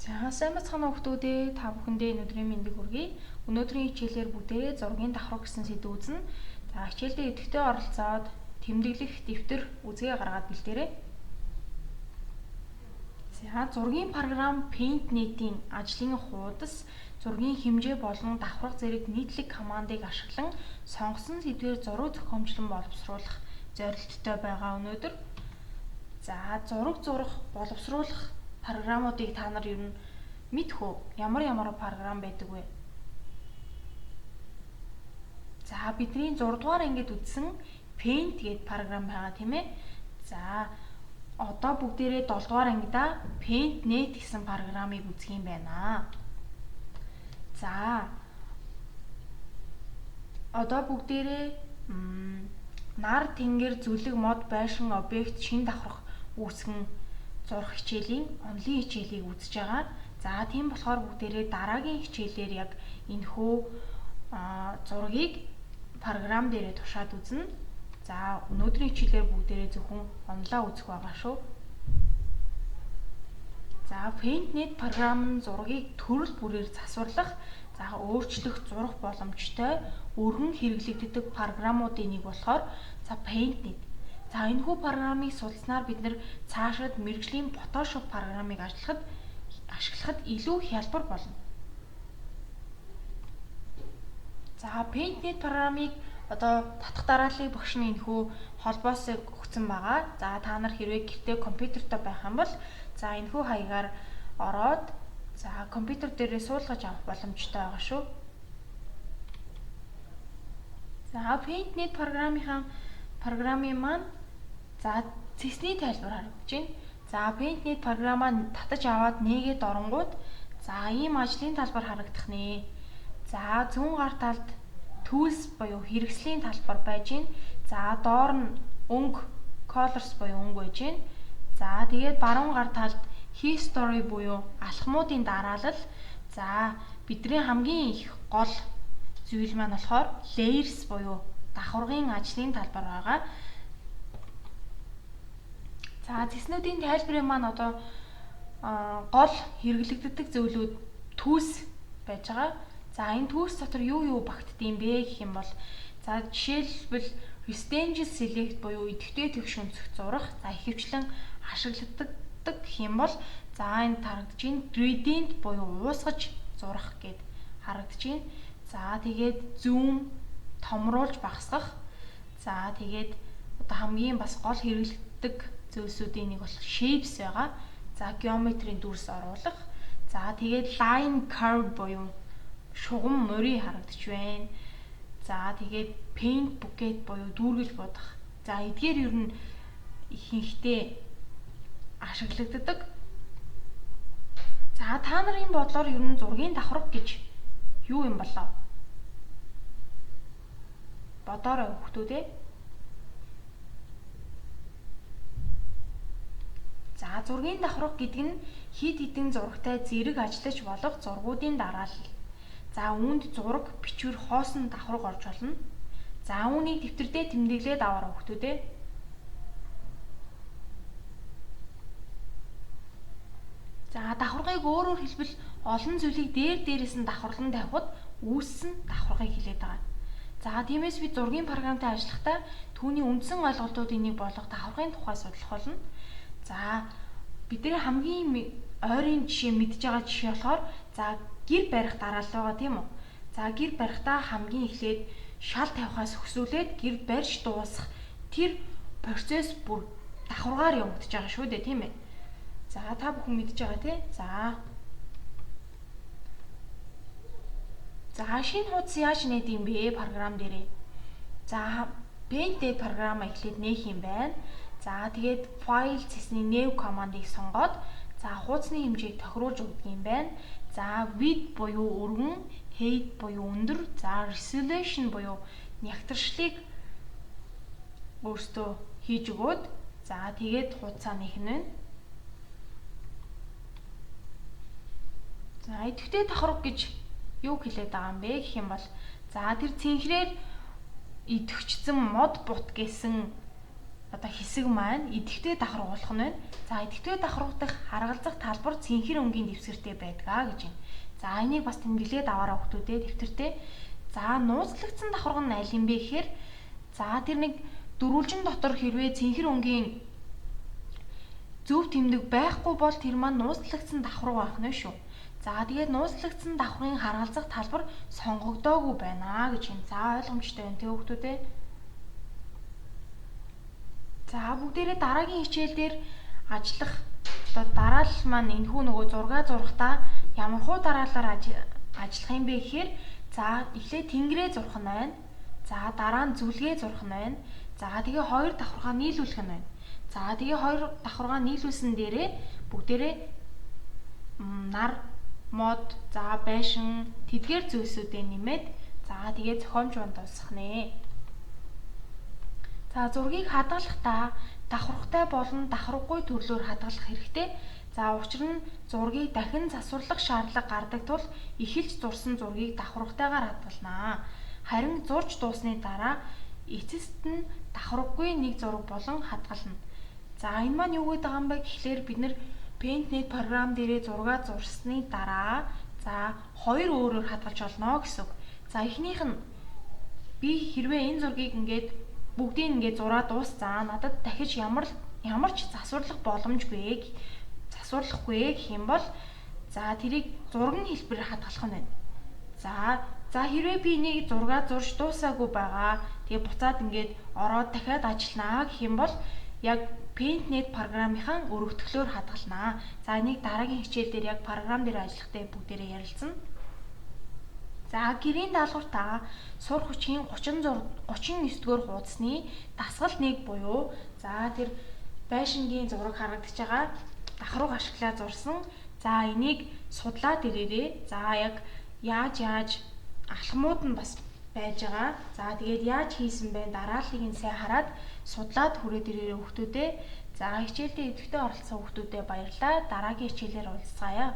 За сайн бацхан хүүхдүүдээ та бүхэндээ өнөөдрийн мэндийг хүргэе. Өнөөдрийн хичээлээр бүгдээрээ зургийн давхар гэсэн сэдв үзнэ. За хичээлдээ идэвхтэй оролцоод тэмдэглэх дэвтэр үзгээ гаргаад бэлдээрэй. За зургийн програм PaintNet-ийн ажлын хуудас, зургийн хэмжээ болон давхарга зэрэг нийтлэг командыг ашиглан сонгосон сэдвээр зураг зохиомжлон боловсруулах зорилттой байгаа өнөөдөр. За зураг зурах, боловсруулах програмуудыг та нар ер нь мэдэх үү? Ямар програм байдаг вэ? За бидний 6 дугаар ангид үзсэн Paint гэдэг програм байгаа тийм ээ. За одоо бүгдээрээ 7 дугаар ангидаа PaintNet гэсэн програмыг үзэх юм байна. За одоо бүгдээрээ нар, тэнгэр, зүлэг, мод, байшин, объект, шин давхарх үүсгэн зурх хичээлийн онлын хичээлийг үзэж байгаа. За тийм болохоор бүгдээрээ дараагийн хичээлээр яг энэхүү зургийг програм дээрээ тушаад үзнэ. За өнөөдрийн хичээлээр бүгдээрээ зөвхөн онлоо үзэх байгаа шүү. За PaintNet програм нь зургийг төрөл бүрээр засварлах, за өөрчлөх зурах боломжтой өргөн хэрэглэгддэг програмуудын нэг болохоор за PaintNet. За энэхүү програмыг судалснаар бид нэр цаашид мэргэжлийн Photoshop програмыг ашиглахад илүү хялбар болно. За PaintNet програмыг одоо татах дарааллыг багш нь энэхүү холбоос өгсөн байгаа. За та нар хэрвээ гэртээ компьютертай байх юм бол за энэхүү хаягаар ороод за компьютер дээрээ суулгаж авах боломжтой байгаа шүү. За PaintNet програмын маань за цэсний тайлбар харагдаж байна. За PaintNet програмаа татаж аваад нээгээд оронгууд за ийм ажлын талбар харагдах нэ. За зүүн гар талд Tools буюу хэрэгслийн талбар байж байна. За доор нь өнгө Colors буюу өнгө байж байна. За тэгээд баруун гар талд History буюу алхмуудын дараалал. За бидний хамгийн их гол зүйл маань болохоор Layers буюу давхаргын ажлын талбар байгаа. За цэснүүдийн тайлбарын маань одоо гол хэрэглэгддэг зөвлүүд Tools байж байгаа. За энэ Tools дотор юу багтдığım бэ гэх юм бол за жишээлбэл Rectangle Select буюу идэвхтэй тэгш өнцөг зурах, за ихэвчлэн ашиглагддаг гэх юм бол за энэ тарагдж байна Gradient буюу уусгаж зурах гэд харагдж байна. За тэгээд zoom томруулж багасгах. За тэгээд одоо хамгийн бас гол хэрэглэгддэг зүйлсүүдийн нэг бол shapes байгаа. За geometry-ийн дүрс оруулах. За тэгээд line curve буюу шугам морий харагдаж байна. За тэгээд paint bucket буюу дүүргэж бодох. За эдгээр ер нь ихэнхдээ ашиглагддаг. За та нарын бодлоор ер нь зургийн давхарга гэж юу юм болоо? Бодоорой хүүхдүүд ээ. За зургийн давхарга гэдэг нь хид хідэн зурагтай зэрэг ажиллаж болох зургуудын дараалал. За үүнд зураг, бичвэр, хоосон давхарга орж болно. За үүнийг дэвтэрдээ тэмдэглээд аваарай хүүхдүүд ээ. За давхаргыг өөрөөр хэлбэл олон зүйлийг дээрээс нь давхарлан тавихад үүссэн давхаргыг хэлээд байгаа. За тиймээс би зургийн програмтай ажиллахдаа түүний үндсэн ойлголтуудын нэг болох давхаргын тухай судлах болно. За бидний хамгийн ойрын жишээ мэдж байгаа жишээ болохоор за гэр барих дараалал байгаа тийм үү? За гэр барихтаа хамгийн эхлээд шал тавихаас өсвүүлээд гэр барьж дуусах тэр процесс бүр давхаргаар явагдаж байгаа шүү дээ тийм ээ. За та бүхэн мэдж байгаа тий? За шинэ хуудас яаж нээдэг юм бэ програм дээрээ? За PaintNet програмаа эхлээд нээх юм байна. За тэгээд файл цэсний new командыг сонгоод за хуудасны хэмжээг тохируулж өгдөг юм байна. За width буюу өргөн, height буюу өндөр, за resolution буюу нягтршлыг өөртөө хийж өгөөд за тэгээд хуудасаа нээх нь байна. За идэвхтэй давхарга гэж юу хэлээд байгаа юм бэ гэх юм бол за тэр цэнхрээр идэвхжсэн мод бут гэсэн одоо хэсэг маань идэвхтэй давхаргуулах нь байна. За идэвхтэй давхаргуудах харгалзах талбар цэнхэр өнгийн дэвсгэртэй байдаг гэж байна. За энийг бас тэмдэглээд аваарай хүүхдүүдээ дэвтэртээ. За нууцлагдсан давхарга нь аль юм бэ гэхээр за тэр нэг дөрвөлжин дотор хэрвээ цэнхэр өнгийн зөв тэмдэг байхгүй бол тэр маань нууцлагдсан давхарга байх нь шүү. За тэгээд нууцлагдсан давхрын харгалзах талбар сонгогдоогүй байна гэж юм. За ойлгомжтой байна тий хүүхдүүдээ. За бүгдээрээ дараагийн хичээлдэр ажиллах одоо дараалал маань энэхүү нөгөө зураг зурхтаа ямар хуу дараалалаар ажиллах юм бэ гэхээр за эхлээд тэнгэрээ зурх нь байна. За дараа нь зүлгээ зурх нь байна. За тэгээ хоёр давхаргаа нийлүүлэх нь байна. За тэгээ хоёр давхаргаа нийлүүлсэн дээрээ бүгдээрээ нар мод за байшин тэдгээр зүйлсүүдээ нэмээд за тэгээ зохиомж банд дуусгах нэ. За зургийг хадгалахдаа давхаргатай болон давхаргагүй төрлөөр хадгалах хэрэгтэй. За учир нь зургийг дахин засварлах шаардлага гардаг тул эхэлж зурсан зургийг давхаргатайгаар хадгалнаа. Харин зурж дуусны дараа эцэст нь давхаргагүй нэг зураг болон хадгална. За энэ маань юу гэдэг юм бэ гэхлээр бид нэр PaintNet програм дээрээ зураг зурсны дараа за хоёр өөрөөр хадгалж олно гэсэн үг. За эхнийх нь би хэрвээ энэ зургийг ингээд бүгдийг ингээд зураад дуусцаа надад дахиж ямар ч засварлах боломжгүй засварлахгүй гэх юм бол за тэрийг зургийн хэлбэрээр хадгалах нь байна. За хэрвээ би энийг зураг зурж дуусаагүй байгаа тэгээ буцаад ингээд ороод дахиад ажилланаа гэх юм бол яг PaintNet програмынхаа өргөтгөлөөр хадгалнаа. За энийг дараагийн хичээл дээр яг програм дээр ажиллахдаа бүгдээрээ ярилцсан. За гэрийн даалгавартаа сур хүчийн 39-р хуудасны дасгал 1 буюу за тэр байшингийн зураг харагдаж байгаа давхарга ашиглаад зурсан. За энийг судлаад ирээрээ. За яг яаж алхмууд нь бас байж байгаа. За тэгээд яаж хийсэн бэ? Дарааллыг нь сайн хараад судлаад хүрээд ирээрээ хүүхдүүдээ. За хичээлдээ идэвхтэй оролцсон хүүхдүүдээ баярлалаа. Дараагийн хичээлээр уулзцаая.